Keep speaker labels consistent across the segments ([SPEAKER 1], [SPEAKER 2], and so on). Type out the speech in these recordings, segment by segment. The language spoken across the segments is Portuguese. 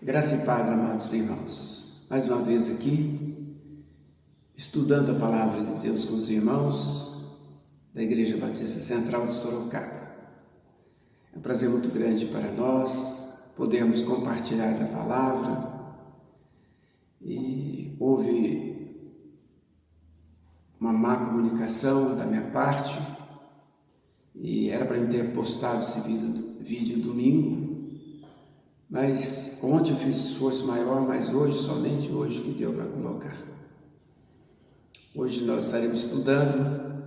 [SPEAKER 1] Graça e paz, amados irmãos. Mais uma vez aqui, estudando a palavra de Deus com os irmãos da Igreja Batista Central de Sorocaba. É um prazer muito grande para nós podermos compartilhar da palavra. E houve uma má comunicação da minha parte, e era para eu ter postado esse vídeo domingo, mas ontem eu fiz esforço maior, mas somente hoje que deu para colocar. Hoje nós estaremos estudando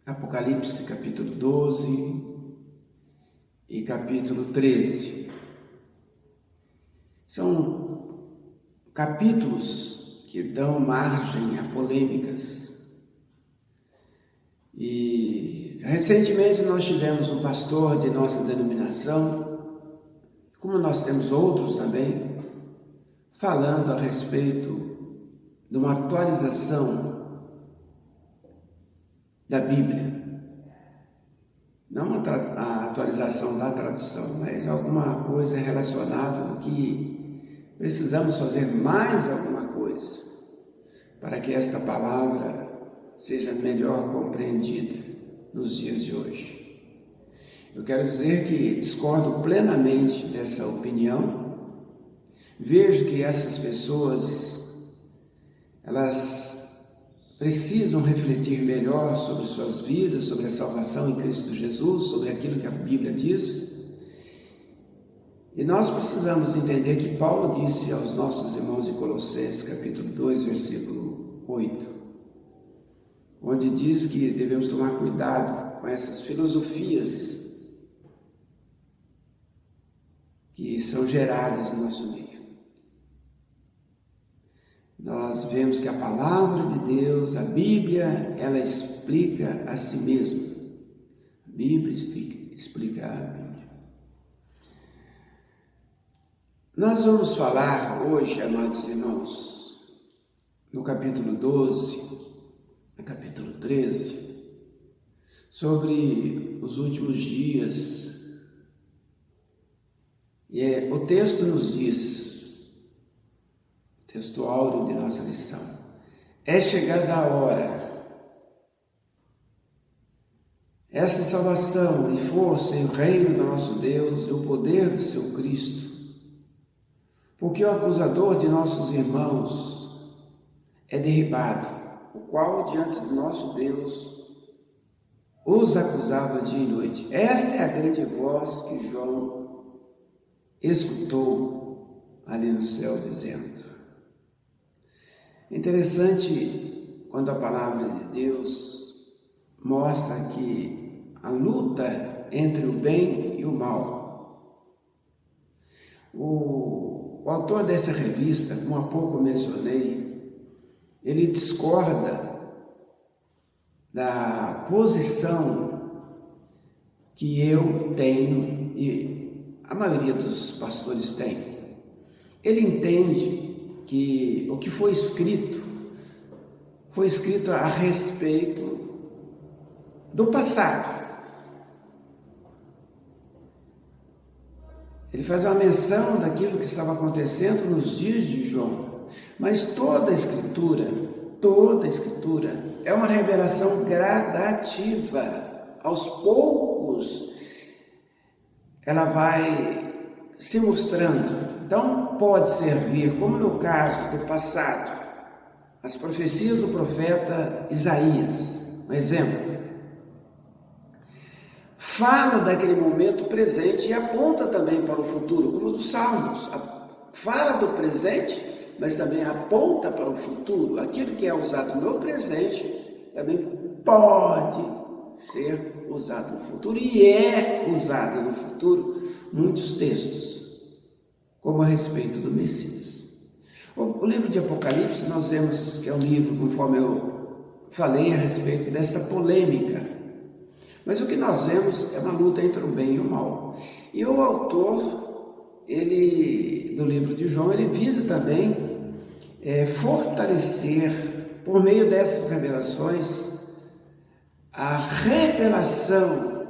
[SPEAKER 1] Apocalipse capítulo 12 e capítulo 13. São capítulos que dão margem a polêmicas. E recentemente nós tivemos um pastor de nossa denominação, como nós temos outros também, falando a respeito de uma atualização da Bíblia. Não a atualização da tradução, mas alguma coisa relacionada que precisamos fazer mais alguma coisa para que esta palavra seja melhor compreendida nos dias de hoje. Eu quero dizer que discordo plenamente dessa opinião. Vejo que essas pessoas, elas precisam refletir melhor sobre suas vidas, sobre a salvação em Cristo Jesus, sobre aquilo que a Bíblia diz. E nós precisamos entender que Paulo disse aos nossos irmãos de Colossenses, capítulo 2, versículo 8, onde diz que devemos tomar cuidado com essas filosofias que são geradas no nosso meio. Nós vemos que a palavra de Deus, a Bíblia, ela explica a si mesma. A Bíblia explica a Bíblia. Nós vamos falar hoje, amados irmãos, no capítulo 12, no capítulo 13, sobre os últimos dias. E o texto nos diz, o texto áureo de nossa lição, é chegada a hora. Essa salvação e força e o reino do nosso Deus e o poder do seu Cristo, porque o acusador de nossos irmãos é derribado, o qual diante do nosso Deus os acusava dia e noite. Esta é a grande voz que João escutou ali no céu dizendo. Interessante quando a palavra de Deus mostra que a luta entre o bem e o mal. O autor dessa revista, como há pouco mencionei, ele discorda da posição que eu tenho e a maioria dos pastores tem. Ele entende que o que foi escrito a respeito do passado. Ele faz uma menção daquilo que estava acontecendo nos dias de João. Mas toda a Escritura é uma revelação gradativa. Aos poucos, ela vai se mostrando. Então, pode servir, como no caso do passado, as profecias do profeta Isaías, um exemplo. Fala daquele momento presente e aponta também para o futuro, como dos Salmos. Fala do presente, mas também aponta para o futuro. Aquilo que é usado no presente também pode ser usado no futuro, e é usado no futuro muitos textos, como a respeito do Messias. O livro de Apocalipse, nós vemos que é um livro, conforme eu falei, a respeito dessa polêmica. Mas o que nós vemos é uma luta entre o bem e o mal. E o autor, do livro de João, ele visa também fortalecer, por meio dessas revelações, a revelação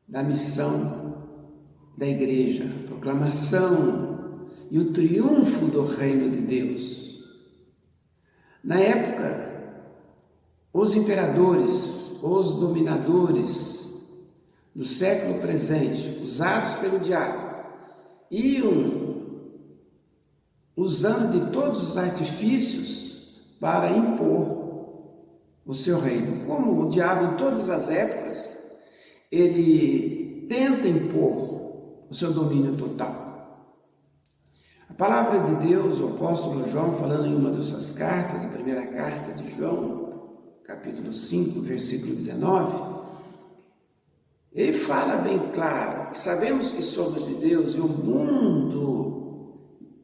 [SPEAKER 1] da missão da igreja, a proclamação e o triunfo do reino de Deus. Na época, os imperadores, os dominadores do século presente, usados pelo diabo, iam usando de todos os artifícios para impor o seu reino. Como o diabo em todas as épocas, ele tenta impor o seu domínio total. A palavra de Deus, o apóstolo João, falando em uma de suas cartas, a primeira carta de João, capítulo 5, versículo 19, ele fala bem claro que sabemos que somos de Deus e o mundo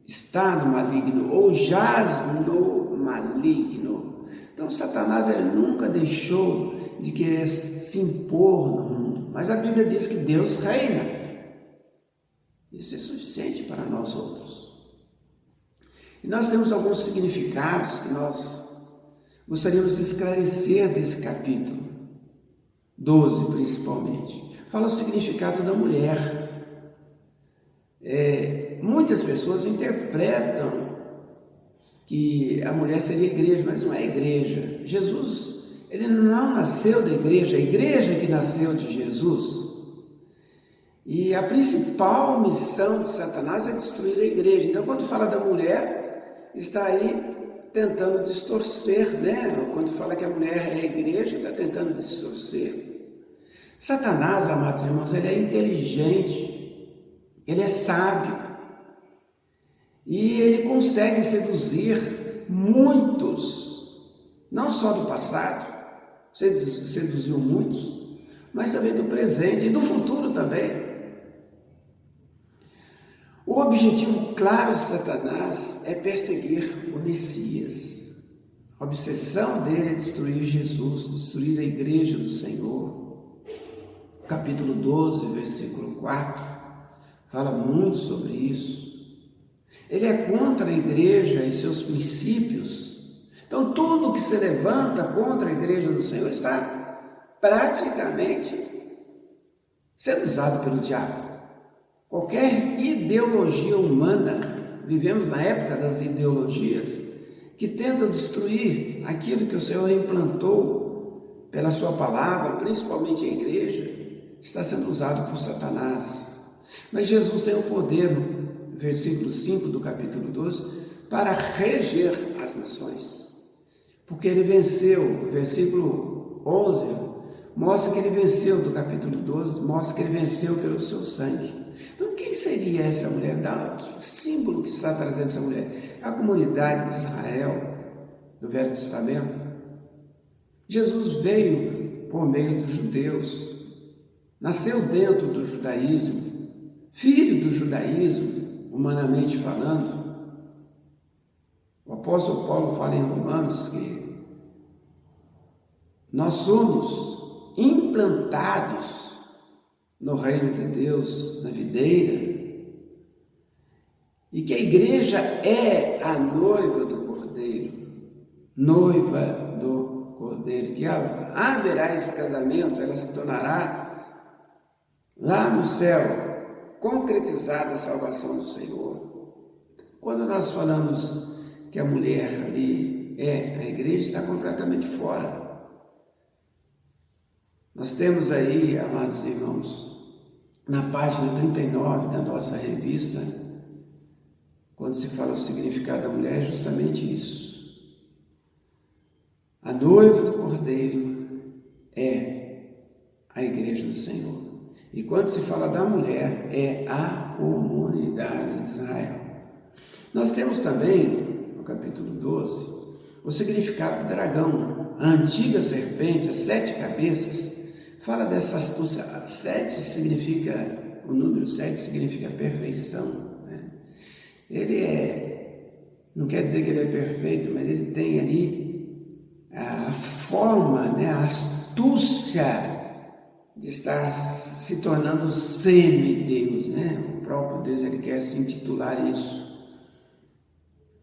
[SPEAKER 1] está no maligno ou jaz no maligno. Então Satanás ele nunca deixou de querer se impor no mundo, mas a Bíblia diz que Deus reina. Isso é suficiente para nós outros. E nós temos alguns significados que nós gostaríamos de esclarecer desse capítulo 12 principalmente. Fala o significado da mulher. Muitas pessoas interpretam que a mulher seria igreja, mas não é igreja. Jesus, ele não nasceu da igreja, a igreja que nasceu de Jesus. E a principal missão de Satanás é destruir a igreja. Então, quando fala da mulher, está aí tentando distorcer, né? Quando fala que a mulher é a igreja, está tentando distorcer. Satanás, amados irmãos, ele é inteligente, ele é sábio, e ele consegue seduzir muitos, não só do passado, seduziu muitos, mas também do presente e do futuro também. O objetivo claro de Satanás é perseguir o Messias. A obsessão dele é destruir Jesus, destruir a igreja do Senhor. Capítulo 12, versículo 4, fala muito sobre isso. Ele é contra a igreja e seus princípios. Então, tudo que se levanta contra a igreja do Senhor está praticamente sendo usado pelo diabo. Qualquer ideologia humana, vivemos na época das ideologias, que tentam destruir aquilo que o Senhor implantou pela sua palavra, principalmente a igreja, está sendo usado por Satanás. Mas Jesus tem o poder, no versículo 5 do capítulo 12, para reger as nações. Porque ele venceu, versículo 11, mostra que ele venceu, do capítulo 12, mostra que ele venceu pelo seu sangue. Então, quem seria essa mulher? Que símbolo que está trazendo essa mulher? A comunidade de Israel, do Velho Testamento. Jesus veio por meio dos judeus, nasceu dentro do judaísmo, filho do judaísmo, humanamente falando. O apóstolo Paulo fala em Romanos que nós somos implantados no reino de Deus, na videira, e que a igreja é a noiva do Cordeiro, noiva do Cordeiro, que haverá esse casamento, ela se tornará lá no céu, concretizada a salvação do Senhor. Quando nós falamos que a mulher ali é a igreja, está completamente fora. Nós temos aí, amados irmãos, na página 39 da nossa revista, quando se fala o significado da mulher, é justamente isso. A noiva do Cordeiro é a igreja do Senhor. E quando se fala da mulher, é a comunidade de Israel. Nós temos também, no capítulo 12, o significado do dragão, a antiga serpente, as 7 cabeças. Fala dessa astúcia. 7 significa, o número 7 significa perfeição, né? Ele não quer dizer que ele é perfeito, mas ele tem ali a forma, né, a astúcia de estar se tornando semideus, né? O próprio Deus, ele quer se intitular isso.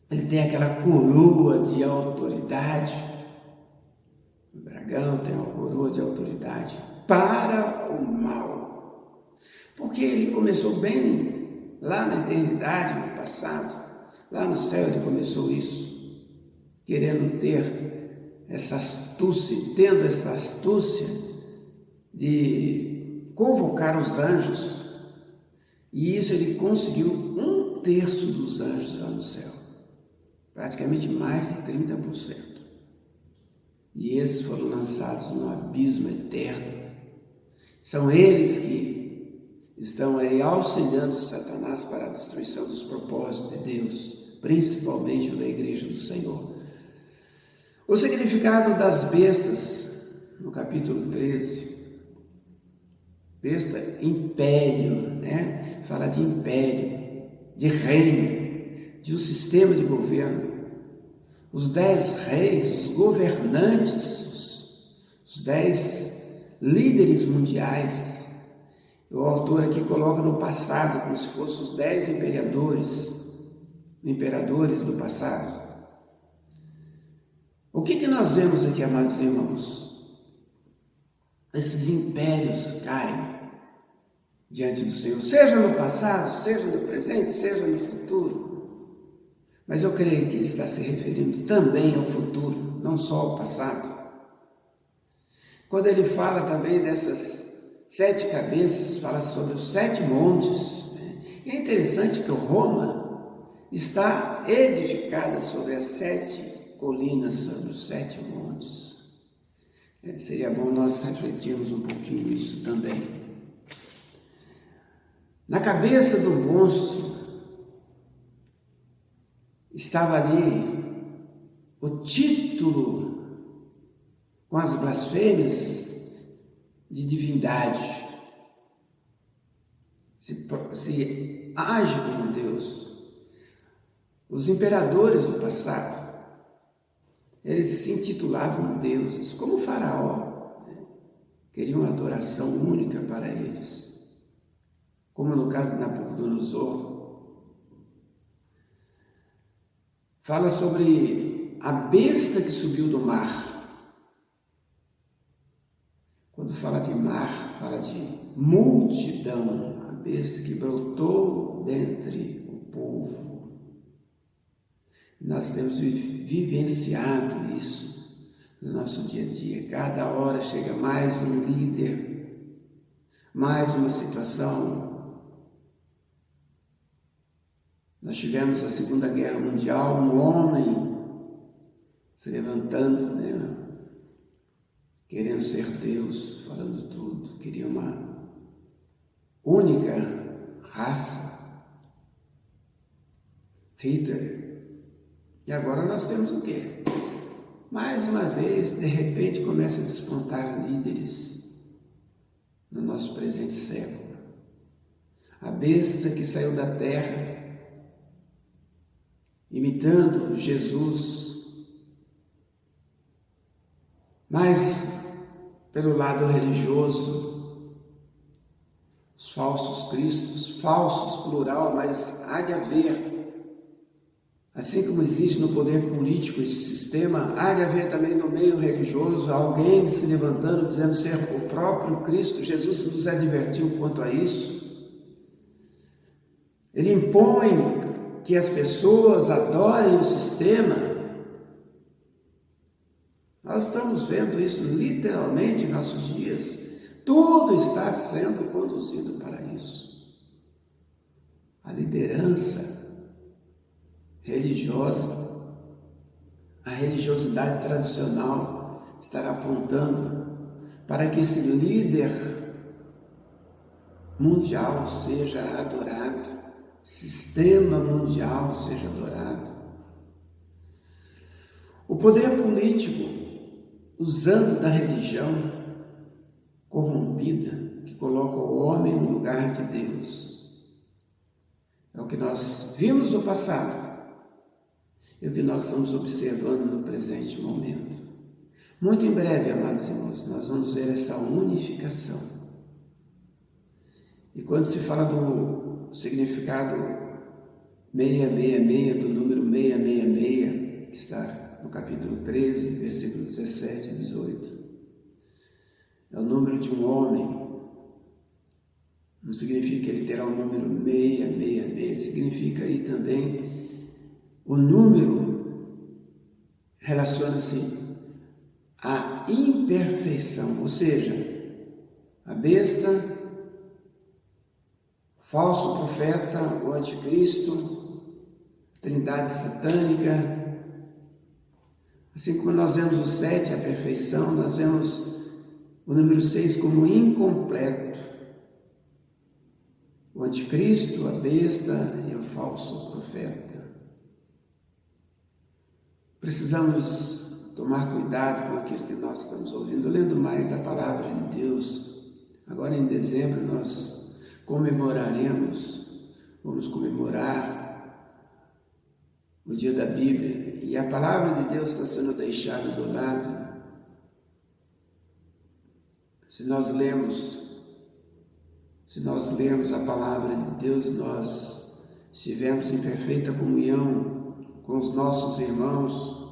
[SPEAKER 1] Ele tem aquela coroa de autoridade. O dragão tem uma coroa de autoridade para o mal. Porque ele começou bem lá na eternidade, no passado, lá no céu ele começou isso, querendo ter essa astúcia, tendo essa astúcia de convocar os anjos, e isso ele conseguiu 1/3 dos anjos lá no céu, praticamente mais de 30%. E esses foram lançados no abismo eterno. São eles que estão aí auxiliando Satanás para a destruição dos propósitos de Deus, principalmente o da igreja do Senhor. O significado das bestas, no capítulo 13, besta, império, né? Fala de império, de reino, de um sistema de governo. Os 10 reis, os governantes, os 10 líderes mundiais. O autor aqui coloca no passado, como se fossem os 10 imperadores do passado. O que nós vemos aqui, amados irmãos? Esses impérios caem diante do Senhor, seja no passado, seja no presente, seja no futuro. Mas eu creio que ele está se referindo também ao futuro, não só ao passado. Quando ele fala também dessas 7 cabeças, fala sobre os 7 montes. É interessante que Roma está edificada sobre as 7 colinas, sobre os 7 montes. Seria bom nós refletirmos um pouquinho nisso também. Na cabeça do monstro estava ali o título com as blasfêmias de divindade. Se age como Deus. Os imperadores do passado, eles se intitulavam deuses, como o Faraó, né? Queriam uma adoração única para eles, como no caso de Nabucodonosor. Fala sobre a besta que subiu do mar. Quando fala de mar, fala de multidão, a besta que brotou dentre o povo. Nós temos vivenciado isso no nosso dia a dia. Cada hora chega mais um líder, mais uma situação. Nós tivemos a Segunda Guerra Mundial, um homem se levantando, né? Querendo ser Deus, falando tudo, queria uma única raça. Hitler. E agora nós temos o quê? Mais uma vez, de repente, começa a despontar líderes no nosso presente século. A besta que saiu da terra, imitando Jesus, mas pelo lado religioso, os falsos cristos, falsos plural, mas há de haver, assim como existe no poder político esse sistema, há de haver também no meio religioso alguém se levantando, dizendo ser o próprio Cristo. Jesus nos advertiu quanto a isso. Ele impõe que as pessoas adorem o sistema. Nós estamos vendo isso literalmente em nossos dias. Tudo está sendo conduzido para isso. A liderança religiosa, a religiosidade tradicional estará apontando para que esse líder mundial seja adorado, sistema mundial seja adorado. O poder político, usando da religião corrompida, que coloca o homem no lugar de Deus. É o que nós vimos no passado, é o que nós estamos observando no presente momento. Muito em breve, amados irmãos, nós vamos ver essa unificação. E quando se fala do significado 666, do número 666, que está no capítulo 13, versículos 17 e 18, é o número de um homem não significa que ele terá o número 666, significa aí também o número relaciona-se à imperfeição, ou seja, a besta, falso profeta, o anticristo, trindade satânica. Assim como nós vemos o 7, a perfeição, nós vemos o número 6 como incompleto. O anticristo, a besta e o falso profeta. Precisamos tomar cuidado com aquilo que nós estamos ouvindo, lendo mais a palavra de Deus. Agora em dezembro nós vamos comemorar o dia da Bíblia, e a palavra de Deus está sendo deixada do lado. Se nós lemos a palavra de Deus, nós estivemos em perfeita comunhão com os nossos irmãos,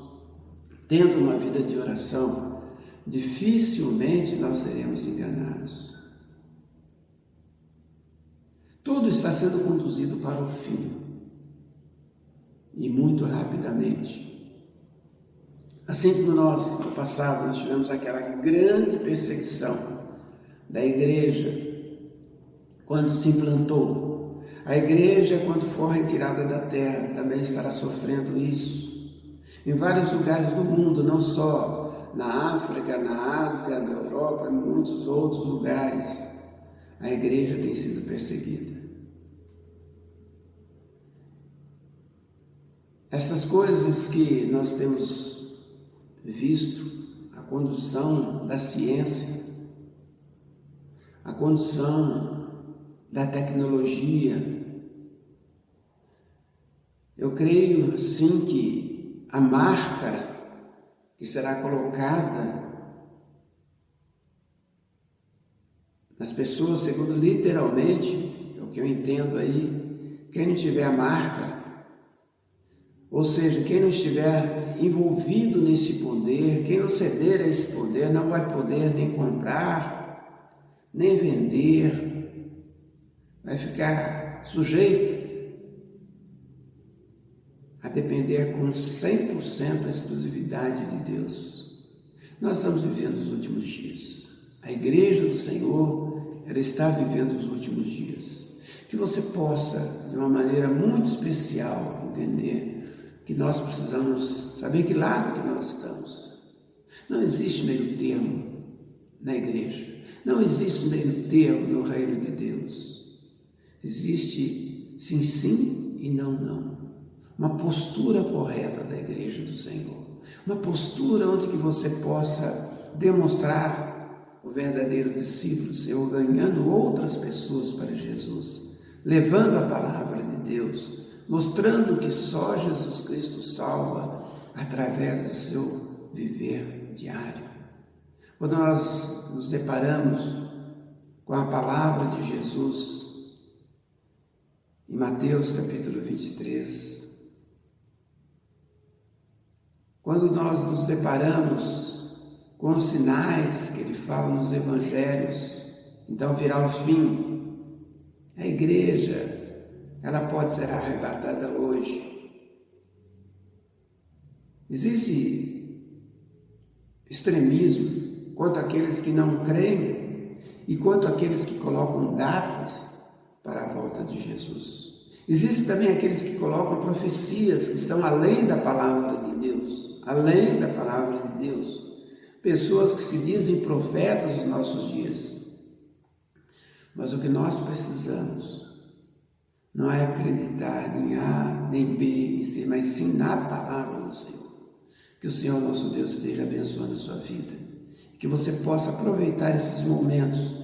[SPEAKER 1] tendo uma vida de oração, dificilmente nós seremos enganados. Tudo está sendo conduzido para o fim, e muito rapidamente. Assim como nós, no passado, nós tivemos aquela grande perseguição da igreja quando se implantou. A igreja, quando for retirada da terra, também estará sofrendo isso. Em vários lugares do mundo, não só na África, na Ásia, na Europa, em muitos outros lugares, a igreja tem sido perseguida. Essas coisas que nós temos visto, a condução da ciência, a condução da tecnologia, eu creio sim que a marca que será colocada nas pessoas, segundo literalmente, é o que eu entendo aí, quem não tiver a marca, ou seja, quem não estiver envolvido nesse poder, quem não ceder a esse poder, não vai poder nem comprar, nem vender, vai ficar sujeito a depender com 100% da exclusividade de Deus. Nós estamos vivendo os últimos dias. A igreja do Senhor, ela está vivendo os últimos dias. Que você possa, de uma maneira muito especial, entender que nós precisamos saber que lado que nós estamos. Não existe meio termo na igreja. Não existe meio termo no reino de Deus. Existe sim, sim e não, não. Uma postura correta da igreja do Senhor. Uma postura onde que você possa demonstrar o verdadeiro discípulo do Senhor, ganhando outras pessoas para Jesus, levando a palavra de Deus, mostrando que só Jesus Cristo salva através do seu viver diário. Quando nós nos deparamos com a palavra de Jesus, em Mateus capítulo 23, quando nós nos deparamos com os sinais que ele fala nos evangelhos, então virá o fim. A igreja, ela pode ser arrebatada hoje. Existe extremismo quanto àqueles que não creem e quanto àqueles que colocam datas para a volta de Jesus. Existe também aqueles que colocam profecias que estão além da palavra de Deus, além da palavra de Deus. Pessoas que se dizem profetas dos nossos dias. Mas o que nós precisamos não é acreditar em A, nem B, em C, mas sim na palavra do Senhor. Que o Senhor nosso Deus esteja abençoando a sua vida. Que você possa aproveitar esses momentos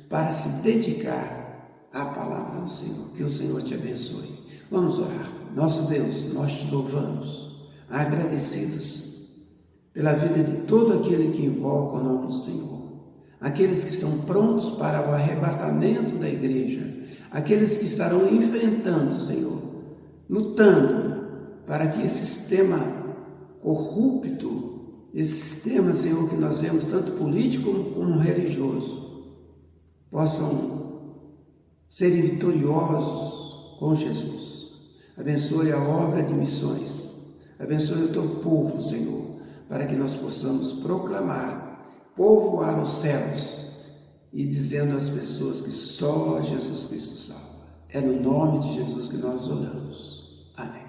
[SPEAKER 1] para se dedicar à palavra do Senhor. Que o Senhor te abençoe. Vamos orar. Nosso Deus, nós te louvamos, agradecidos pela vida de todo aquele que invoca o nome do Senhor. Aqueles que estão prontos para o arrebatamento da igreja, aqueles que estarão enfrentando o Senhor, lutando para que esse sistema corrupto, esse sistema, Senhor, que nós vemos tanto político como religioso, possam serem vitoriosos com Jesus. Abençoe a obra de missões. Abençoe o teu povo, Senhor, para que nós possamos proclamar, povoar os céus e dizendo às pessoas que só Jesus Cristo salva. É no nome de Jesus que nós oramos. Amém.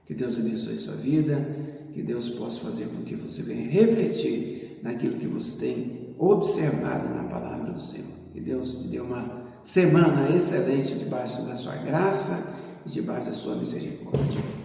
[SPEAKER 1] Que Deus abençoe sua vida, que Deus possa fazer com que você venha refletir naquilo que você tem observado na palavra do Senhor. Que Deus te dê uma semana excelente debaixo da sua graça e debaixo da sua misericórdia.